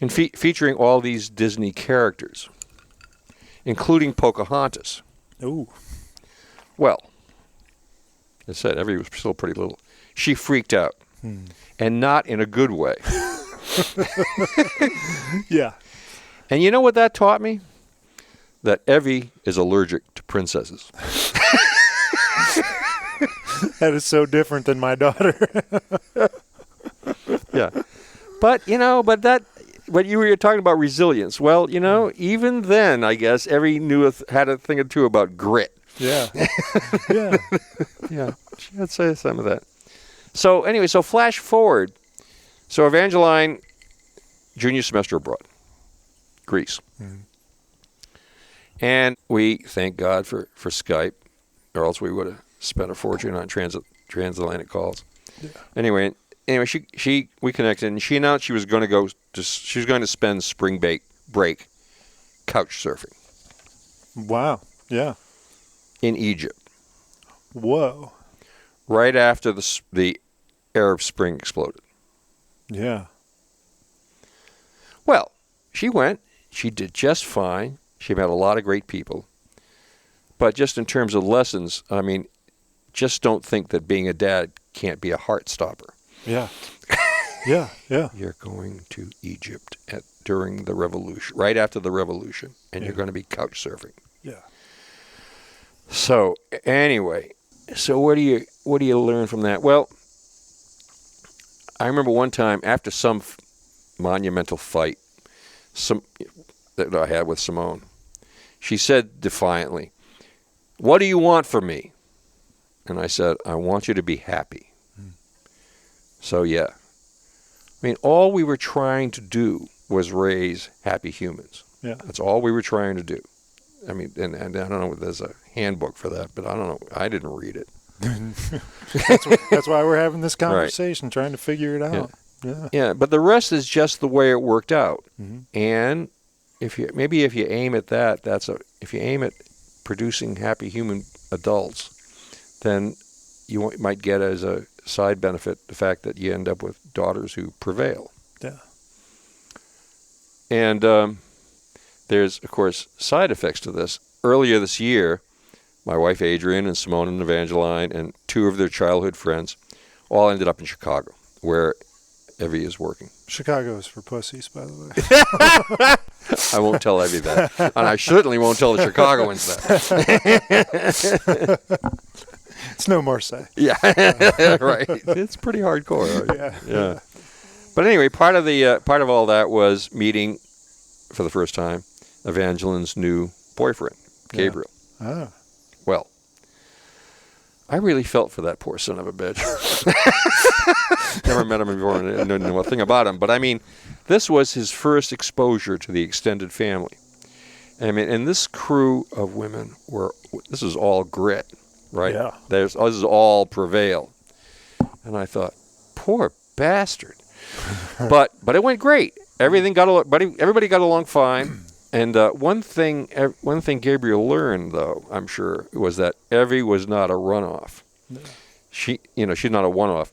and featuring all these Disney characters, including Pocahontas. Ooh. Well, as I said, Evie was still pretty little. She freaked out, and not in a good way. Yeah. And you know what that taught me? That Evie is allergic to princesses. That is so different than my daughter. Yeah. But you were talking about resilience. Well, even then, I guess, Evie had a thing or two about grit. Yeah. Yeah. Yeah. I'd say some of that. So anyway, flash forward. So Evangeline, junior semester abroad, Greece. Mm-hmm. And we thank God for Skype, or else we would have spent a fortune on transatlantic calls. Yeah. Anyway, we connected, and she announced she was going to spend spring break couch surfing. Wow. Yeah. In Egypt. Whoa. Right after the Arab Spring exploded. Yeah. Well, she went. She did just fine. She met a lot of great people. But just in terms of lessons, just don't think that being a dad can't be a heart stopper. Yeah. Yeah. You're going to Egypt during the revolution, right after the revolution, and you're going to be couch surfing. Yeah. So anyway, what do you learn from that? Well, I remember one time after some monumental fight that I had with Simone, she said defiantly, "What do you want from me?" And I said, "I want you to be happy." So yeah, all we were trying to do was raise happy humans. Yeah, that's all we were trying to do. And I don't know if there's a handbook for that, but I don't know. I didn't read it. That's why we're having this conversation, right. Trying to figure it out. Yeah. But the rest is just the way it worked out. Mm-hmm. And if you aim at that, if you aim at producing happy human adults, then you might get as a side benefit the fact that you end up with daughters who prevail. Yeah. And there's, of course, side effects to this. Earlier this year, my wife Adrienne and Simone and Evangeline and two of their childhood friends all ended up in Chicago, where Evie is working. Chicago is for pussies, by the way. I won't tell Evie that. And I certainly won't tell the Chicagoans that. It's no Marseille. Yeah, right. It's pretty hardcore. Right? Yeah. But anyway, part of all that was meeting for the first time Evangeline's new boyfriend, Gabriel. Yeah. Well, I really felt for that poor son of a bitch. Never met him before and didn't know a thing about him. But I mean, this was his first exposure to the extended family. I mean, and this crew of women this is all grit, right? Yeah. This is all prevail. And I thought, poor bastard. but it went great. Everybody got along fine. And one thing Gabriel learned, though, I'm sure, was that Evie was not a runoff. No. She's not a one-off.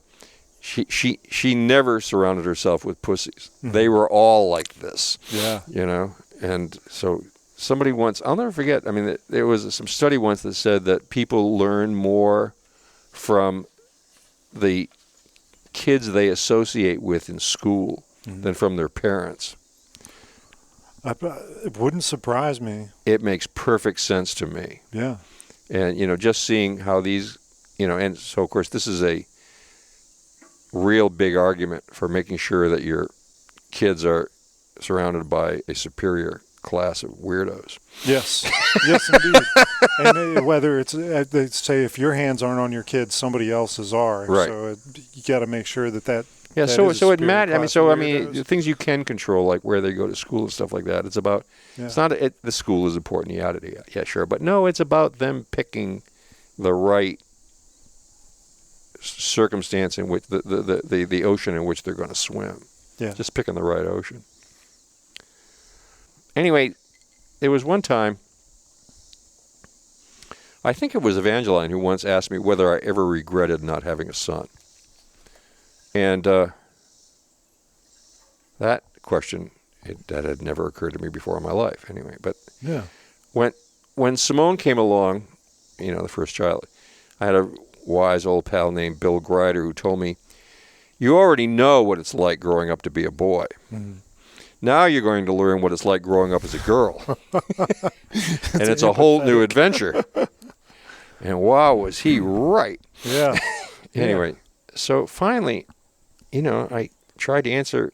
She never surrounded herself with pussies. Mm-hmm. They were all like this. Yeah. And so somebody once, I'll never forget, I mean, there was some study once that said that people learn more from the kids they associate with in school than from their parents. It wouldn't surprise me. It makes perfect sense to me. Yeah. And, just seeing how these, and so, of course, this is a real big argument for making sure that your kids are surrounded by a superior class of weirdos. Yes. Yes, indeed. And whether it's, they say if your hands aren't on your kids, somebody else's are. Right. So you got to make sure that yeah, so it matters. I mean, the things you can control, like where they go to school and stuff like that. It's about. Yeah. It's not. The school is important. Yeah, sure. But no, it's about them picking the right circumstance in which the ocean in which they're going to swim. Yeah. Just picking the right ocean. Anyway, there was one time. I think it was Evangeline who once asked me whether I ever regretted not having a son. And that question, that had never occurred to me before in my life anyway. But yeah, when Simone came along, the first child, I had a wise old pal named Bill Grider who told me, you already know what it's like growing up to be a boy. Mm-hmm. Now you're going to learn what it's like growing up as a girl. And it's a whole new adventure. And wow, was he right. Yeah. Anyway, so finally, I tried to answer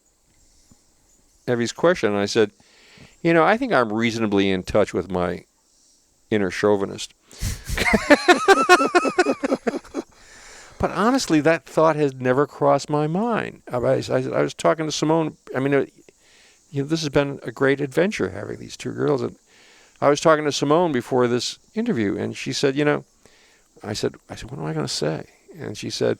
Evie's question, and I said, I think I'm reasonably in touch with my inner chauvinist. But honestly, that thought has never crossed my mind. I was talking to Simone. I mean, this has been a great adventure having these two girls. And I was talking to Simone before this interview, and she said, I said, what am I going to say? And she said,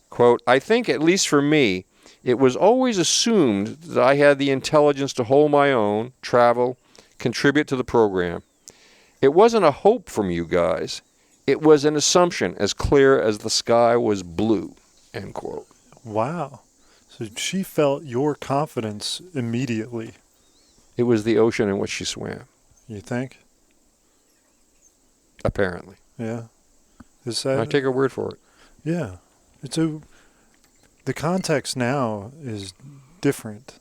quote, I think, at least for me, it was always assumed that I had the intelligence to hold my own, travel, contribute to the program. It wasn't a hope from you guys. It was an assumption as clear as the sky was blue, end quote. Wow. So she felt your confidence immediately. It was the ocean in which she swam. You think? Apparently. Yeah. Is that? I take her word for it. Yeah. The context now is different.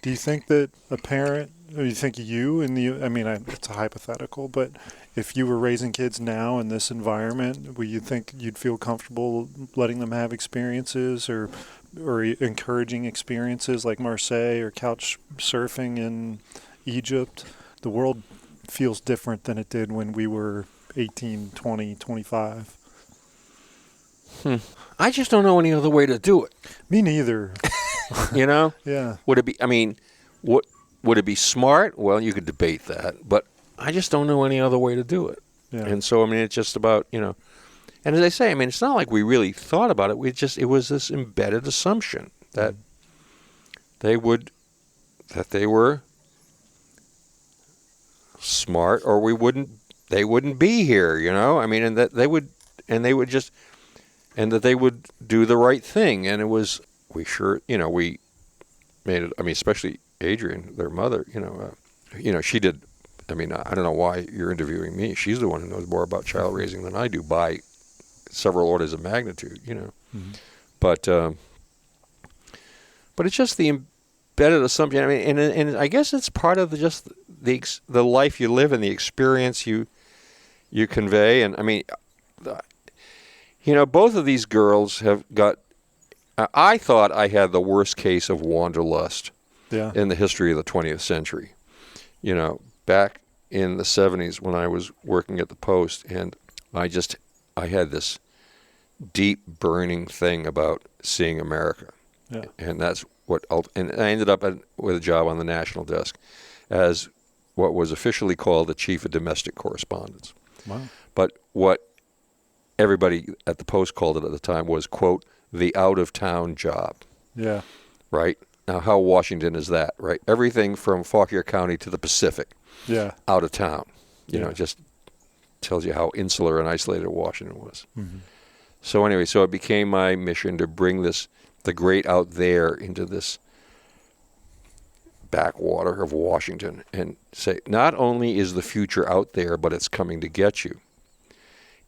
Do you think that a parent, or you think it's a hypothetical, but if you were raising kids now in this environment, would you think you'd feel comfortable letting them have experiences or encouraging experiences like Marseille or couch surfing in Egypt? The world feels different than it did when we were 18, 20, 25. I just don't know any other way to do it. Me neither. Yeah. Would it be? I mean, would it be smart? Well, you could debate that, but I just don't know any other way to do it. Yeah. And so, I mean, it's just about And as I say, I mean, it's not like we really thought about it. It was this embedded assumption that they were smart, or they wouldn't be here. I mean, and that they would do the right thing. And it was, we made it, I mean, especially Adrienne, their mother, she did, I mean, I don't know why you're interviewing me. She's the one who knows more about child raising than I do by several orders of magnitude, Mm-hmm. But but it's just the embedded assumption. I mean, and I guess it's part of the life you live and the experience you convey. And I mean, both of these girls have got. I thought I had the worst case of wanderlust in the history of the 20th century. Back in the 70s when I was working at the Post, and I had this deep burning thing about seeing America. Yeah. And that's and I ended up with a job on the national desk as what was officially called the chief of domestic correspondence. Wow. But what everybody at the Post called it at the time was, quote, the out-of-town job. Yeah. Right? Now, how Washington is that, right? Everything from Fauquier County to the Pacific. Yeah. Out of town. It just tells you how insular and isolated Washington was. Mm-hmm. So anyway, it became my mission to bring the great out there into this backwater of Washington and say, not only is the future out there, but it's coming to get you.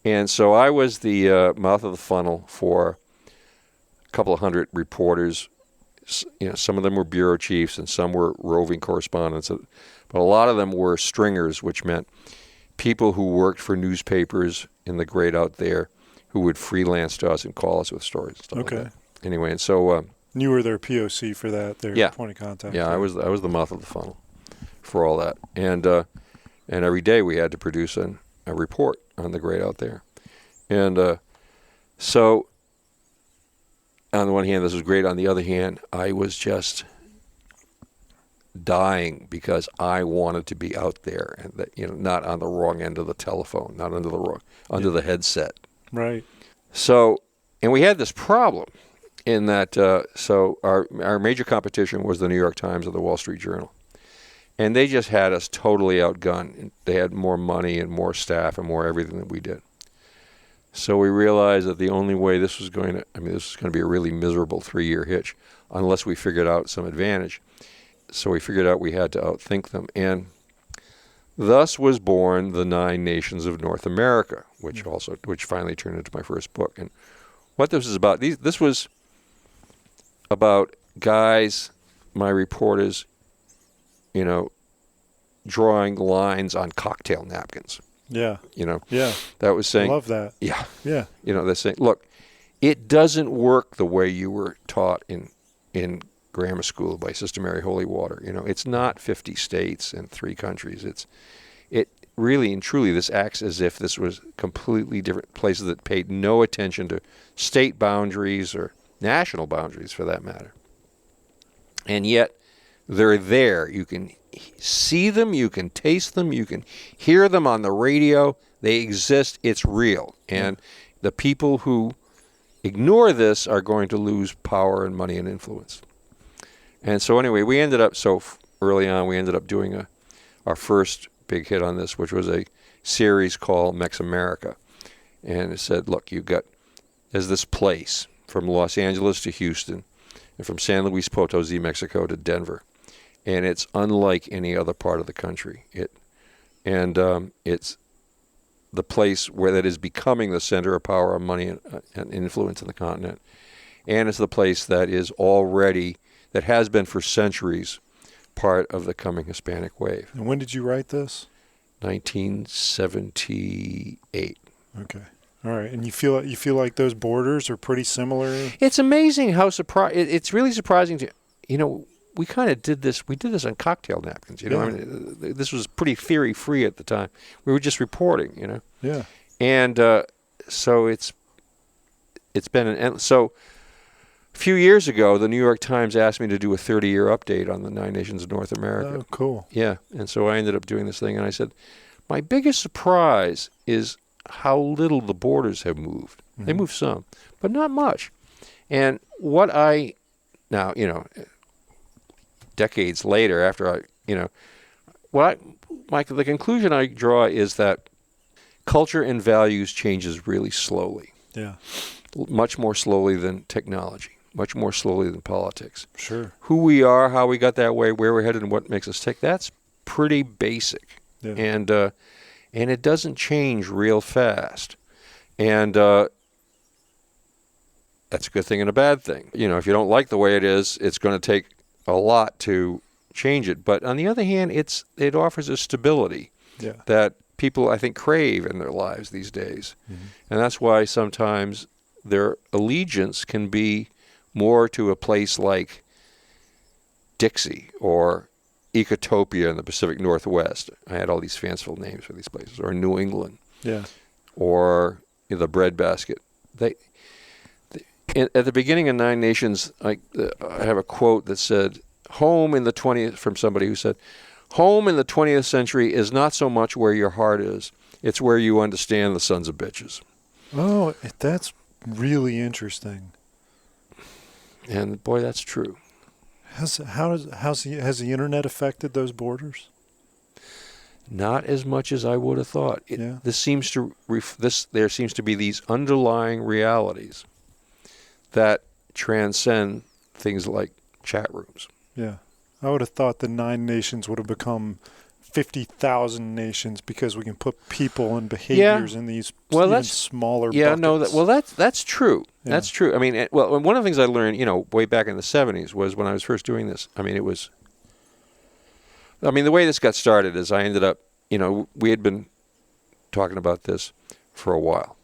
And so I was the mouth of the funnel for a couple of hundred reporters. Some of them were bureau chiefs and some were roving correspondents. But a lot of them were stringers, which meant people who worked for newspapers in the great out there who would freelance to us and call us with stories and stuff like that. Anyway, and so... you were their POC for that, their point of contact. Yeah, I was the mouth of the funnel for all that. And every day we had to produce a report on the great out there. And so on the one hand, this was great. On the other hand, I was just dying because I wanted to be out there and not on the wrong end of the telephone, not under the headset. Right. So, and we had this problem in that, so our major competition was the New York Times and the Wall Street Journal. And they just had us totally outgunned. They had more money and more staff and more everything than we did. So we realized that the only way this was going to be a really miserable 3-year hitch unless we figured out some advantage. So we figured out we had to outthink them. And thus was born the 9 Nations of North America, which finally turned into my first book. And what this is about, this was about guys, my reporters, drawing lines on cocktail napkins. Yeah. Yeah. That was saying. I love that. Yeah. Yeah. They're saying, look, it doesn't work the way you were taught in grammar school by Sister Mary Holywater. It's not 50 states and 3 countries. It really and truly, this acts as if this was completely different places that paid no attention to state boundaries or national boundaries for that matter. And yet they're there. You can see them, you can taste them, you can hear them on the radio. They exist. It's real. And the people who ignore this are going to lose power and money and influence. And so anyway, we ended up, early on, we ended up doing our first big hit on this, which was a series called Mex America. And it said, look, there's this place from Los Angeles to Houston and from San Luis Potosí, Mexico to Denver. And it's unlike any other part of the country. It's the place where that is becoming the center of power, money, and influence in the continent. And it's the place that is already, that has been for centuries, part of the coming Hispanic wave. And when did you write this? 1978. Okay. All right. And you feel like those borders are pretty similar? It's amazing how it's really surprising to, we kind of did this. We did this on cocktail napkins. This was pretty theory free at the time. We were just reporting. Yeah. And so it's been so. A few years ago, the New York Times asked me to do a 30-year update on the 9 Nations of North America. Oh, cool. Yeah, and so I ended up doing this thing, and I said, my biggest surprise is how little the borders have moved. Mm-hmm. They moved some, but not much. And decades later, after the conclusion I draw is that culture and values changes really slowly. Yeah. Much more slowly than technology, much more slowly than politics. Sure. Who we are, how we got that way, where we're headed, and what makes us tick, that's pretty basic. Yeah. And it doesn't change real fast. And That's a good thing and a bad thing. You know, if you don't like the way it is, it's going to take a lot to change it. But on the other hand, it offers a stability that people, I think, crave in their lives these days. And that's why sometimes their allegiance can be more to a place like Dixie or Ecotopia in the Pacific Northwest. I had all these fanciful names for these places. Or New England. Or the Breadbasket. At the beginning of Nine Nations, I have a quote that said, from somebody who said, home in the 20th century is not so much where your heart is, it's where you understand the sons of bitches. Oh, that's really interesting. And boy, that's true. Has the internet affected those borders? Not as much as I would have thought. There seems to be these underlying realities that transcend things like chat rooms. Yeah. I would have thought the 9 nations would have become 50,000 nations because we can put people and behaviors in these even smaller buckets. That's true. Yeah. That's true. I mean, one of the things I learned, way back in the 70s was when I was first doing this. I mean, the way this got started is I ended up, we had been talking about this for a while.